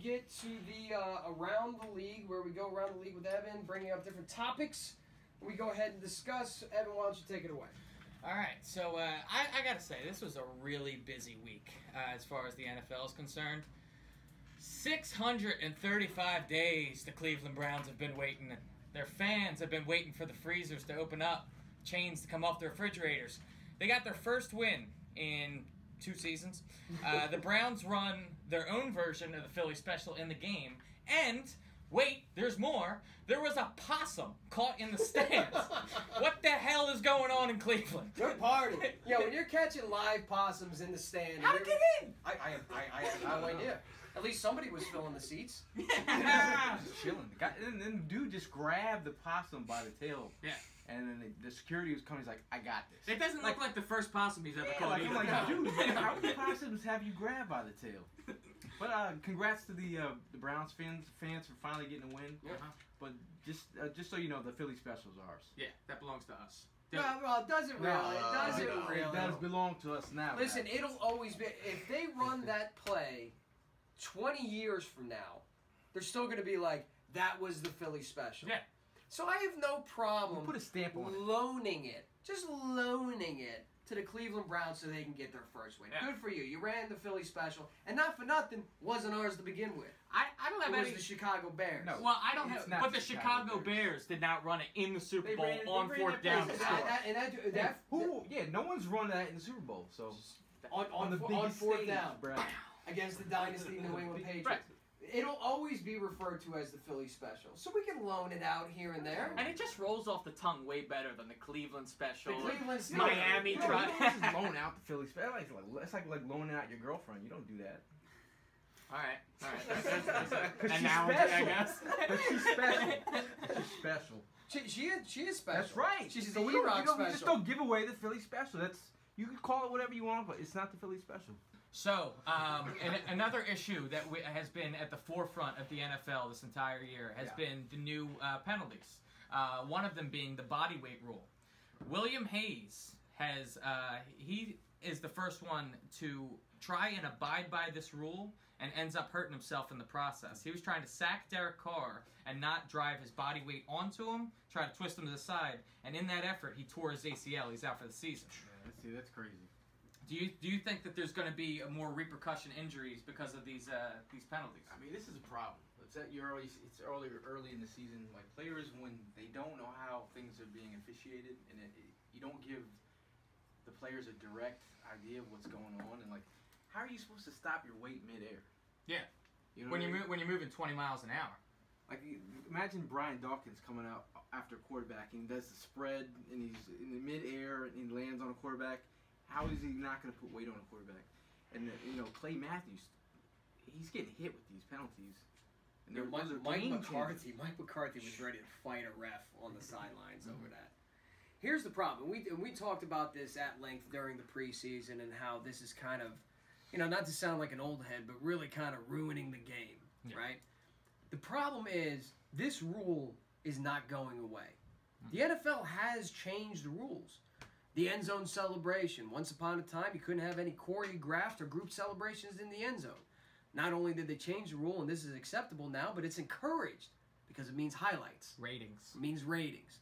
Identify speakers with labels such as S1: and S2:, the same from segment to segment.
S1: get to the Around the League, where we go around the league with Evan, bringing up different topics. We go ahead and discuss. Evan, why don't you take it away?
S2: All right, so I got to say, this was a really busy week as far as the NFL is concerned. 635 days the Cleveland Browns have been waiting. Their fans have been waiting for the freezers to open up, chains to come off the refrigerators. They got their first win in 2 seasons. The Browns run their own version of the Philly Special in the game. And, wait, there's more. There was a possum caught in the stands. What the hell is going on in Cleveland?
S1: Good party. Yeah, when you're catching live possums in the stand.
S2: How did they get in?
S1: I have no idea. At least somebody was filling the seats.
S3: Just chilling. The guy, and then the dude just grabbed the possum by the tail.
S2: Yeah.
S3: And then the security was coming. He's like, "I got this."
S2: It doesn't look like the first possum he's ever caught.
S3: I'm like, dude, how many possums have you grabbed by the tail? But congrats to the Browns fans for finally getting a win.
S2: Uh-huh.
S3: But just so you know, the Philly Special is ours.
S2: Yeah, that belongs to us.
S1: Well, it doesn't really.
S3: It does belong to us now.
S1: Listen, it'll always be. If they run that play 20 years from now, they're still going to be like, that was the Philly Special.
S2: Yeah.
S1: So I have no problem
S3: put a stamp on
S1: loaning it. Just loaning it to the Cleveland Browns so they can get their first win.
S2: Yeah.
S1: Good for you. You ran the Philly Special. And not for nothing, wasn't ours to begin with.
S2: I don't have
S1: It was
S2: any...
S1: the Chicago Bears.
S3: No.
S2: Well, I don't
S3: It's
S2: have...
S3: not
S2: But the
S3: Chicago
S2: Chicago Bears did not run it in the Super
S3: They
S2: Bowl
S3: ran it-
S2: on
S3: they ran
S2: 4th
S3: it
S2: down.
S3: first.
S1: That,
S3: No one's run that in the Super Bowl. So
S1: on
S3: the biggest
S1: fourth
S3: stage,
S1: down.
S3: bro.
S1: Against the dynasty New England Patriots.
S2: Right.
S1: It'll always be referred to as the Philly Special. So we can loan it out here and there.
S2: And it just rolls off the tongue way better than the Cleveland Special.
S1: The Cleveland Special.
S2: Miami
S3: You don't
S2: tried.
S3: just loan out the Philly Special. It's like loaning out your girlfriend. You don't do that.
S2: All right.
S3: Because
S2: And
S3: she's
S2: now,
S3: special.
S2: I guess.
S3: But she's special. She's special.
S1: She is special.
S3: That's right.
S1: She's
S3: so
S1: the
S3: we don't,
S1: EROCK
S3: you don't,
S1: special.
S3: we just don't give away the Philly Special. You can call it whatever you want, but it's not the Philly Special.
S2: So, another issue that has been at the forefront of the NFL this entire year has been the new penalties. One of them being the body weight rule. William Hayes he is the first one to try and abide by this rule and ends up hurting himself in the process. He was trying to sack Derek Carr and not drive his body weight onto him, try to twist him to the side, and in that effort, he tore his ACL. He's out for the season.
S3: Yeah, that's crazy.
S2: Do you think that there's going to be more repercussion injuries because of these penalties?
S3: I mean, this is a problem. It's early in the season. Like players, when they don't know how things are being officiated, and you don't give the players a direct idea of what's going on, and like, how are you supposed to stop your weight midair?
S2: Yeah,
S3: you know
S2: when you're moving 20 miles an hour.
S3: Like, imagine Brian Dawkins coming out after quarterbacking, does the spread, and he's in the midair, and he lands on a quarterback. How is he not going to put weight on a quarterback? And Clay Matthews, he's getting hit with these penalties. And
S1: Mike McCarthy was ready to fight a ref on the sidelines over that. Here's the problem. We talked about this at length during the preseason and how this is kind of, not to sound like an old head, but really kind of ruining the game, right? The problem is this rule is not going away. The NFL has changed the rules. The end zone celebration. Once upon a time, you couldn't have any choreographed or group celebrations in the end zone. Not only did they change the rule, and this is acceptable now, but it's encouraged because it means highlights.
S2: Ratings.
S1: It means ratings.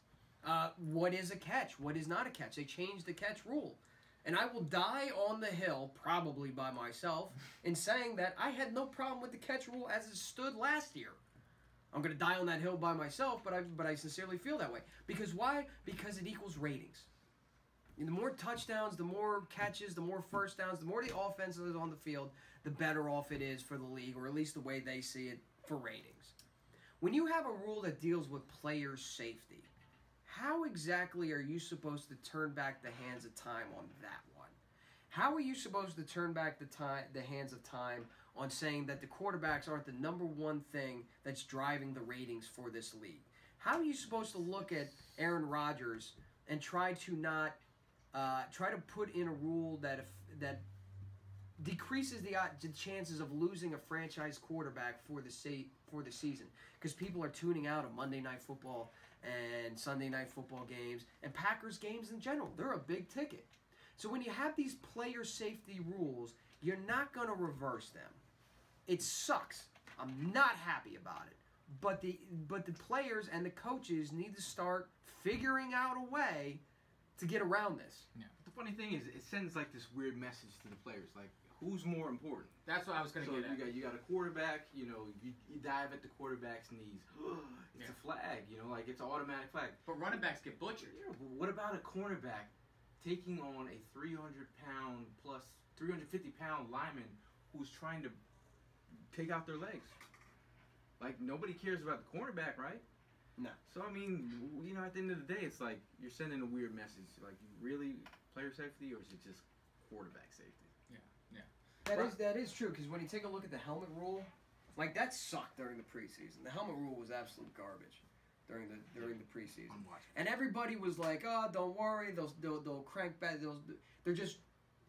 S1: What is a catch? What is not a catch? They changed the catch rule. And I will die on the hill, probably by myself, in saying that I had no problem with the catch rule as it stood last year. I'm going to die on that hill by myself, but I sincerely feel that way. Because why? Because it equals ratings. And the more touchdowns, the more catches, the more first downs, the more the offense is on the field, the better off it is for the league, or at least the way they see it for ratings. When you have a rule that deals with player safety, how exactly are you supposed to turn back the hands of time on that one? How are you supposed to turn back the hands of time on saying that the quarterbacks aren't the number one thing that's driving the ratings for this league? How are you supposed to look at Aaron Rodgers and try to put in a rule that decreases the chances of losing a franchise quarterback for the season, because people are tuning out of Monday Night Football and Sunday Night Football games and Packers games in general? They're a big ticket. So when you have these player safety rules, you're not going to reverse them. It sucks. I'm not happy about it. But the players and the coaches need to start figuring out a way to get around this.
S2: Yeah.
S3: The funny thing is, it sends like this weird message to the players, like who's more important.
S2: That's what I was going to get at.
S3: You got a quarterback, you dive at the quarterback's knees. It's a flag, like it's an automatic flag.
S2: But running backs get butchered.
S3: Yeah, but what about a cornerback taking on a 300-pound plus 350-pound lineman who's trying to take out their legs? Like, nobody cares about the cornerback, right?
S1: No.
S3: So, I mean, at the end of the day, it's like you're sending a weird message. Like, really player safety, or is it just quarterback safety?
S2: Yeah.
S1: That is true, because when you take a look at the helmet rule, like, that sucked during the preseason. The helmet rule was absolute garbage during the preseason. And everybody was like, oh, don't worry, they'll crank back. They're just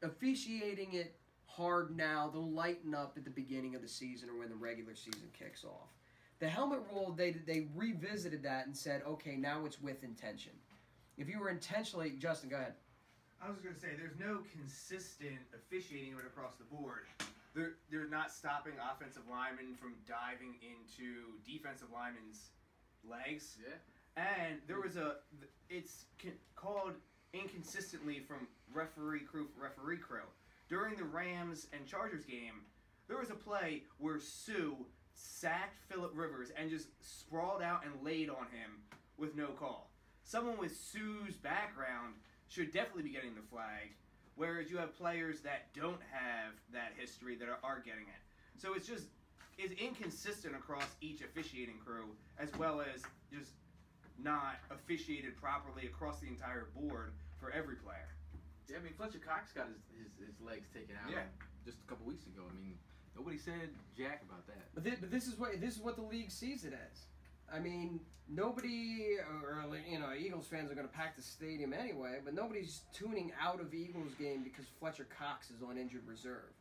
S1: officiating it hard now. They'll lighten up at the beginning of the season or when the regular season kicks off. The helmet rule, they revisited that and said, okay, now it's with intention. If you were intentionally, Justin, go ahead.
S4: I was going to say, there's no consistent officiating right across the board. They're not stopping offensive linemen from diving into defensive linemen's legs.
S3: Yeah.
S4: And there was called inconsistently from referee crew for referee crew. During the Rams and Chargers game, there was a play where Sue sacked Phillip Rivers and just sprawled out and laid on him with no call. Someone with Sue's background should definitely be getting the flag, whereas you have players that don't have that history that are getting it. So it's inconsistent across each officiating crew, as well as just not officiated properly across the entire board for every player.
S3: Yeah, I mean, Fletcher Cox got his legs taken out just a couple weeks ago. I mean, nobody said jack about that.
S1: But this is what the league sees it as. I mean, nobody, or Eagles fans are going to pack the stadium anyway, but nobody's tuning out of Eagles game because Fletcher Cox is on injured reserve.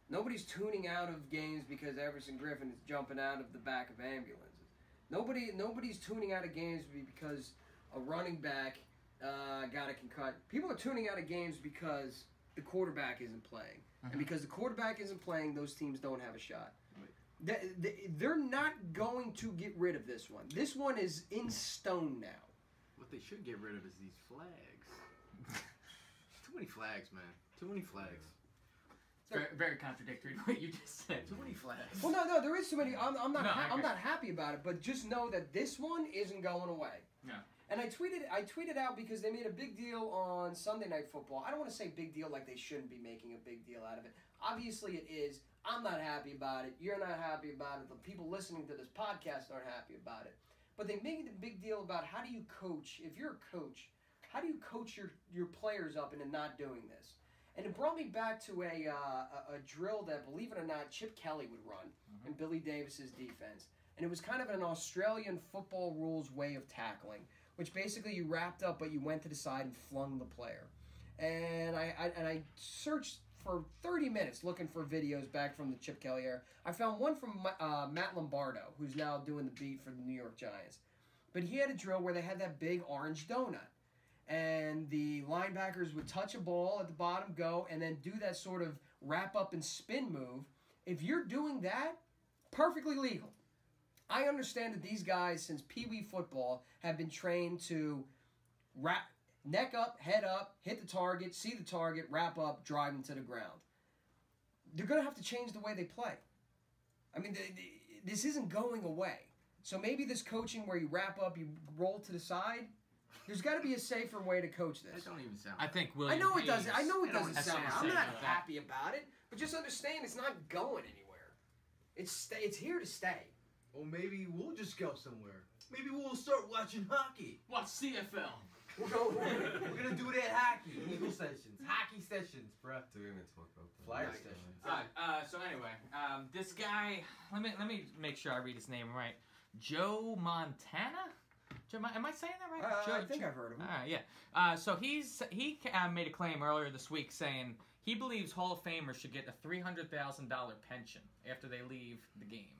S1: Nobody's tuning out of games because Everson Griffin is jumping out of the back of ambulances. Nobody's tuning out of games because a running back got a concussion. People are tuning out of games because the quarterback isn't playing. And because the quarterback isn't playing, those teams don't have a shot. They're not going to get rid of this one. This one is in stone now.
S3: What they should get rid of is these flags. Too many flags, man. Too many flags.
S2: Very, very contradictory to what you just said.
S3: Too many flags.
S1: Well, no, there is too many. I'm not happy about it, but just know that this one isn't going away.
S2: Yeah.
S1: And I tweeted out because they made a big deal on Sunday Night Football. I don't want to say big deal like they shouldn't be making a big deal out of it. Obviously it is. I'm not happy about it. You're not happy about it. The people listening to this podcast aren't happy about it. But they made a big deal about how do you coach, if you're a coach, how do you coach your players up into not doing this? And it brought me back to a drill that, believe it or not, Chip Kelly would run in Billy Davis's defense. And it was kind of an Australian football rules way of tackling, which basically you wrapped up, but you went to the side and flung the player. And I searched for 30 minutes looking for videos back from the Chip Kelly era. I found one from Matt Lombardo, who's now doing the beat for the New York Giants. But he had a drill where they had that big orange donut. And the linebackers would touch a ball at the bottom, go, and then do that sort of wrap up and spin move. If you're doing that, perfectly legal. I understand that these guys, since Pee Wee football, have been trained to neck up, head up, hit the target, see the target, wrap up, drive them to the ground. They're going to have to change the way they play. I mean, this isn't going away. So maybe this coaching where you wrap up, you roll to the side, there's got to be a safer way to coach this.
S3: That don't even sound.
S2: I think William.
S1: I know it
S2: Hayes,
S1: doesn't. I know it doesn't
S2: has
S1: sound.
S2: something to
S1: I'm
S2: say
S1: not
S2: about that.
S1: happy about it, but just understand it's not going anywhere. It's here to stay.
S5: Or maybe we'll just go somewhere. Maybe we'll start watching hockey.
S2: Watch CFL.
S5: We're gonna do that hockey. Eagle sessions. Hockey sessions, bruh.
S6: Do we even talk about that?
S5: Flyer
S6: Nice.
S5: sessions.
S2: All right. So anyway, this guy. Let me make sure I read his name right. Joe Montana. Am I saying that right?
S1: I think I've heard of him.
S2: All right, yeah. So he made a claim earlier this week saying he believes Hall of Famers should get a $300,000 pension after they leave the game.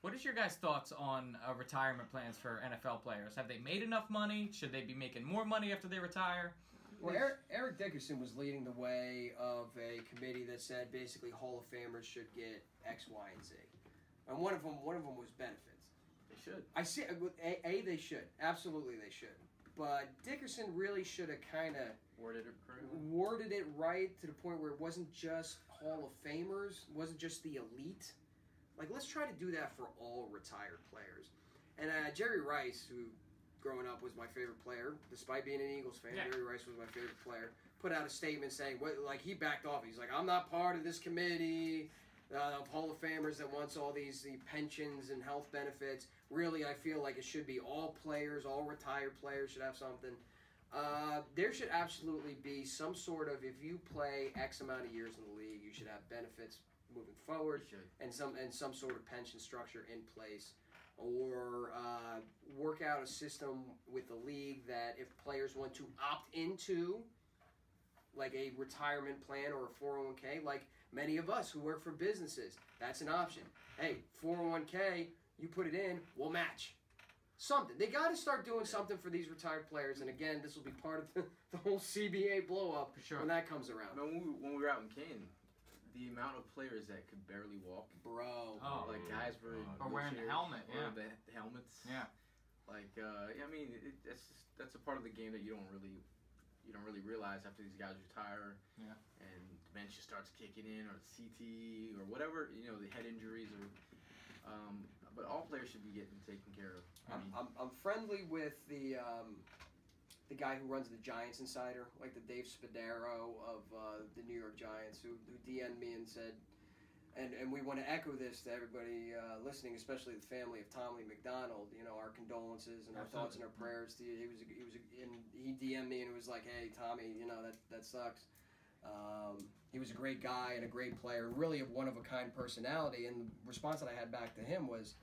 S2: What is your guys' thoughts on retirement plans for NFL players? Have they made enough money? Should they be making more money after they retire?
S1: Well, Eric Dickerson was leading the way of a committee that said basically Hall of Famers should get X, Y, and Z. and one of them was benefits.
S3: They should.
S1: I see. They should, absolutely they should. But Dickerson really should have kind of worded it right to the point where it wasn't just Hall of Famers, wasn't just the elite. Like, let's try to do that for all retired players. And Jerry Rice, who growing up was my favorite player, despite being an Eagles fan, Jerry Rice was my favorite player, put out a statement saying, he backed off. He's like, I'm not part of this committee of Hall of Famers that wants all the pensions and health benefits. Really, I feel like it should be all players, all retired players should have something. There should absolutely be some sort of, if you play X amount of years in the league, you should have benefits moving forward and some sort of pension structure in place. Or work out a system with the league that if players want to opt into like a retirement plan or a 401k, like many of us who work for businesses, that's an option. Hey, 401k, you put it in, we'll match. Something. They got to start doing something for these retired players, and again, this will be part of the whole CBA blow-up when that comes around.
S3: When we were out in Canton, the amount of players that could barely walk,
S1: bro.
S3: Like guys were
S2: or wearing the helmet,
S3: the helmets.
S2: Yeah.
S3: Like, I mean, that's a part of the game that you don't really realize after these guys retire.
S2: Yeah.
S3: And dementia starts kicking in, or CTE, or whatever, the head injuries, or. But all players should be getting taken care of.
S1: I'm friendly with the guy who runs the Giants Insider, like the Dave Spadaro of the New York Giants, who DM'd me and said, and we want to echo this to everybody listening, especially the family of Tommy McDonald. Our condolences and our thoughts and our prayers to you. He DM'd me and it was like, hey Tommy, that sucks. He was a great guy and a great player, really a one-of-a-kind personality. And the response that I had back to him was,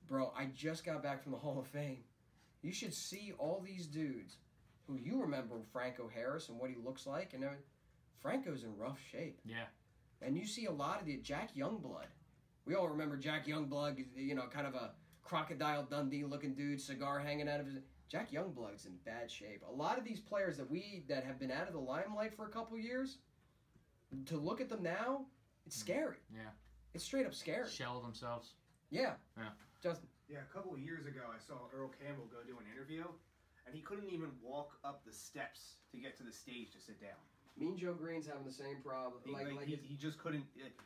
S1: bro, I just got back from the Hall of Fame. You should see all these dudes who you remember Franco Harris and what he looks like. And Franco's in rough shape.
S2: Yeah.
S1: And you see a lot of the Jack Youngblood. We all remember Jack Youngblood, kind of a Crocodile Dundee-looking dude, cigar hanging out of his... Jack Youngblood's in bad shape. A lot of these players that have been out of the limelight for a couple years, to look at them now, it's scary.
S2: Yeah.
S1: It's straight up scary.
S2: Shell themselves.
S1: Yeah.
S2: Yeah.
S1: Justin.
S4: Yeah, a couple of years ago, I saw Earl Campbell go do an interview, and he couldn't even walk up the steps to get to the stage to sit down.
S1: Mean Joe Green's having the same problem.
S4: He just couldn't,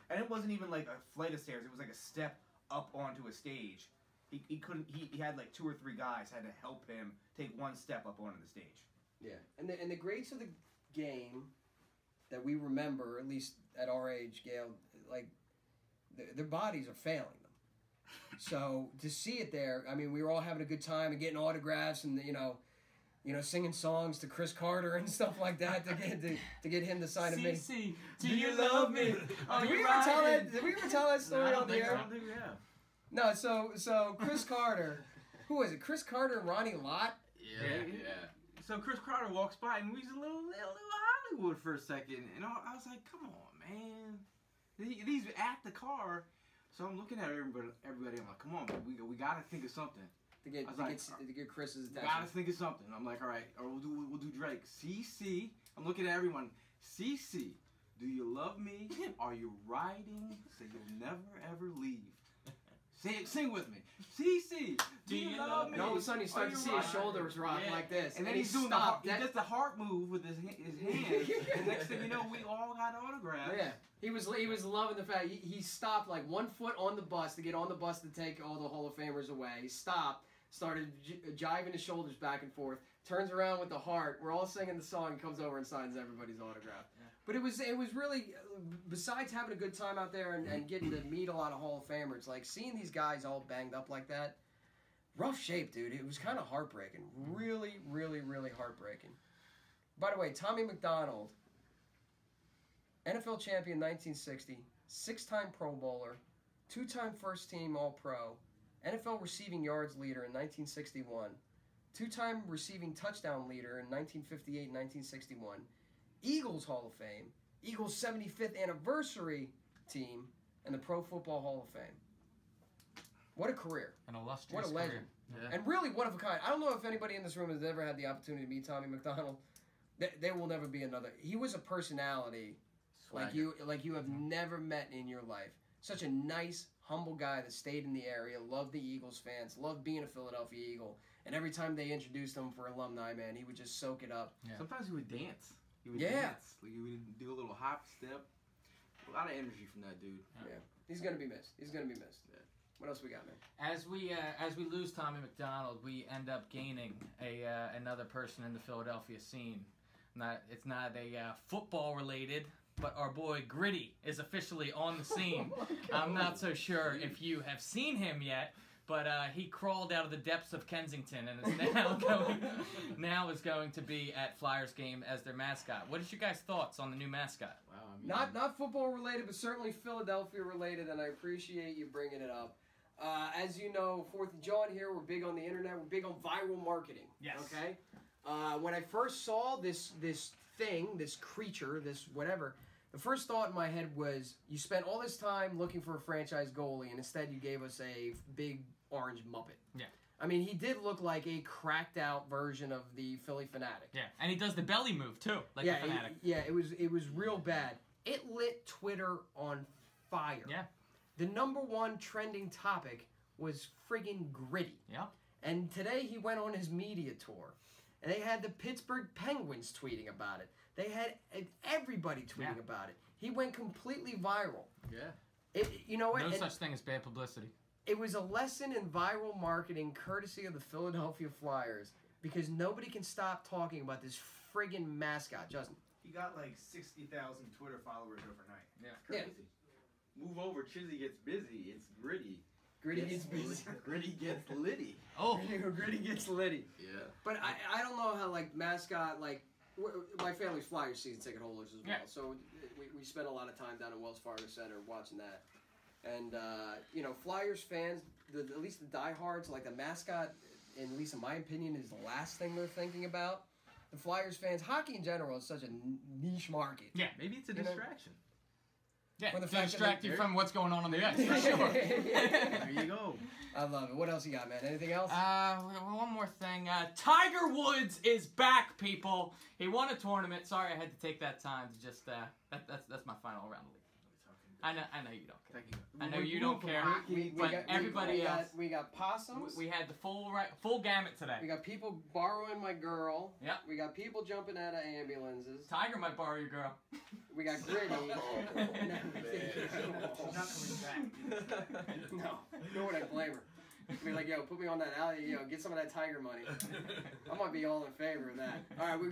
S4: and it wasn't even like a flight of stairs. It was like a step up onto a stage. He couldn't. He had like 2 or 3 guys had to help him take one step up onto the stage.
S1: Yeah, and the greats of the game that we remember, at least at our age, Gail, like their bodies are failing them. So to see it there, I mean, we were all having a good time and getting autographs and singing songs to Chris Carter and stuff like that to get him to sign a mini.
S2: CC, do you love me?
S1: Did we ever tell that story on the air?
S3: I don't think we have.
S1: No, so Chris Carter, who was it? Chris Carter and Ronnie Lott?
S3: Yeah. So Chris Carter walks by and we was a little Hollywood for a second, and I was like, "Come on, man! These at the car." So I'm looking at everybody. I'm like, "Come on, man. We gotta think of something
S1: to get Chris's attention.
S3: Gotta think of something." I'm like, "All right, or we'll do Drake." CC. I'm looking at everyone. CC. Do you love me? Are you riding? So you'll never ever leave. Sing with me. CC, do you love me?
S1: And all of a sudden you start to see his shoulders rock like this.
S3: And then he's doing he does the heart move with his hands. And next thing you know, we all got autographs.
S1: Yeah. He was loving the fact he stopped like 1 foot on the bus to get on the bus to take all the Hall of Famers away. He stopped, started jiving his shoulders back and forth, turns around with the heart. We're all singing the song, and comes over and signs everybody's autograph. Yeah. But it was really, besides having a good time out there and getting to meet a lot of Hall of Famers, like seeing these guys all banged up like that, rough shape, dude. It was kind of heartbreaking. Really, really, really heartbreaking. By the way, Tommy McDonald, NFL champion 1960, 6-time Pro Bowler, 2-time first-team All-Pro, NFL receiving yards leader in 1961, 2-time receiving touchdown leader in 1958 and 1961, Eagles Hall of Fame, Eagles 75th anniversary team, and the Pro Football Hall of Fame. What a career.
S2: An illustrious
S1: What a legend.
S2: career. Yeah.
S1: And really one of a kind. I don't know if anybody in this room has ever had the opportunity to meet Tommy McDonald. There will never be another. He was a personality like you have never met in your life. Such a nice, humble guy that stayed in the area, loved the Eagles fans, loved being a Philadelphia Eagle. And every time they introduced him for alumni, man, he would just soak it up.
S2: Yeah.
S3: Sometimes he would dance. He would
S1: Yeah.
S3: dance. Like he would do a little hop step. A lot of energy from that dude.
S1: Yeah. He's going to be missed. He's going to be missed.
S3: Yeah.
S1: What else we got, man?
S2: As we lose Tommy McDonald, we end up gaining another person in the Philadelphia scene. It's not a football related, but our boy Gritty is officially on the scene. I'm not so sure if you have seen him yet, but he crawled out of the depths of Kensington and is now going to be at Flyers game as their mascot. What is your guys' thoughts on the new mascot?
S3: Wow. I mean,
S1: Not football related, but certainly Philadelphia related, and I appreciate you bringing it up. As you know, 4th of JAWN here, we're big on the internet. We're big on viral marketing.
S2: Yes.
S1: Okay? When I first saw this thing, this creature, this whatever, the first thought in my head was, you spent all this time looking for a franchise goalie, and instead you gave us a big orange Muppet.
S2: Yeah.
S1: I mean, he did look like a cracked out version of the Philly Fanatic.
S2: Yeah, and he does the belly move too, like
S1: Yeah,
S2: the Fanatic.
S1: it was real bad. It lit Twitter on fire.
S2: Yeah.
S1: The #1 trending topic was friggin' Gritty.
S2: Yeah.
S1: And today he went on his media tour. And they had the Pittsburgh Penguins tweeting about it. They had everybody tweeting about it. He went completely viral.
S3: yeah.
S1: You know what?
S2: No such thing as bad publicity.
S1: It was a lesson in viral marketing courtesy of the Philadelphia Flyers because nobody can stop talking about this friggin' mascot, Justin.
S4: He got like 60,000 Twitter followers overnight.
S2: Yeah.
S3: Crazy. Move over, Chizzy gets busy. It's Gritty.
S1: Gritty gets busy.
S3: Gritty gets litty.
S2: Oh.
S1: Gritty gets litty.
S3: Yeah.
S1: But I don't know how, like, mascot, like, my family's Flyers season ticket holders as well.
S2: Yeah.
S1: So we spent a lot of time down in Wells Fargo Center watching that. And, you know, Flyers fans, at least the diehards, like the mascot, at least in my opinion, is the last thing they're thinking about. The Flyers fans, hockey in general is such a niche market.
S2: Yeah.
S3: Maybe it's a
S1: You know?
S3: distraction.
S2: Yeah,
S1: For the
S2: to
S1: fact that
S2: distract you
S3: they're-
S2: from what's going on the ice, for sure.
S3: There you go.
S1: I love it. What else you got, man? Anything else?
S2: One more thing. Tiger Woods is back, people. He won a tournament. Sorry, I had to take that time to just. That's my final round of league. I know you don't care.
S3: Thank you.
S2: I know you don't care. But everybody else.
S1: We got possums.
S2: We had the full gamut today.
S1: We got people borrowing my girl.
S2: Yep.
S1: We got people jumping out of ambulances.
S2: Tiger might borrow your girl.
S1: We got Gritty.
S4: He's not coming back.
S1: No, nor would I blame her. Be like, yo, put me on that alley, get some of that Tiger money. I might be all in favor of that. All right, we're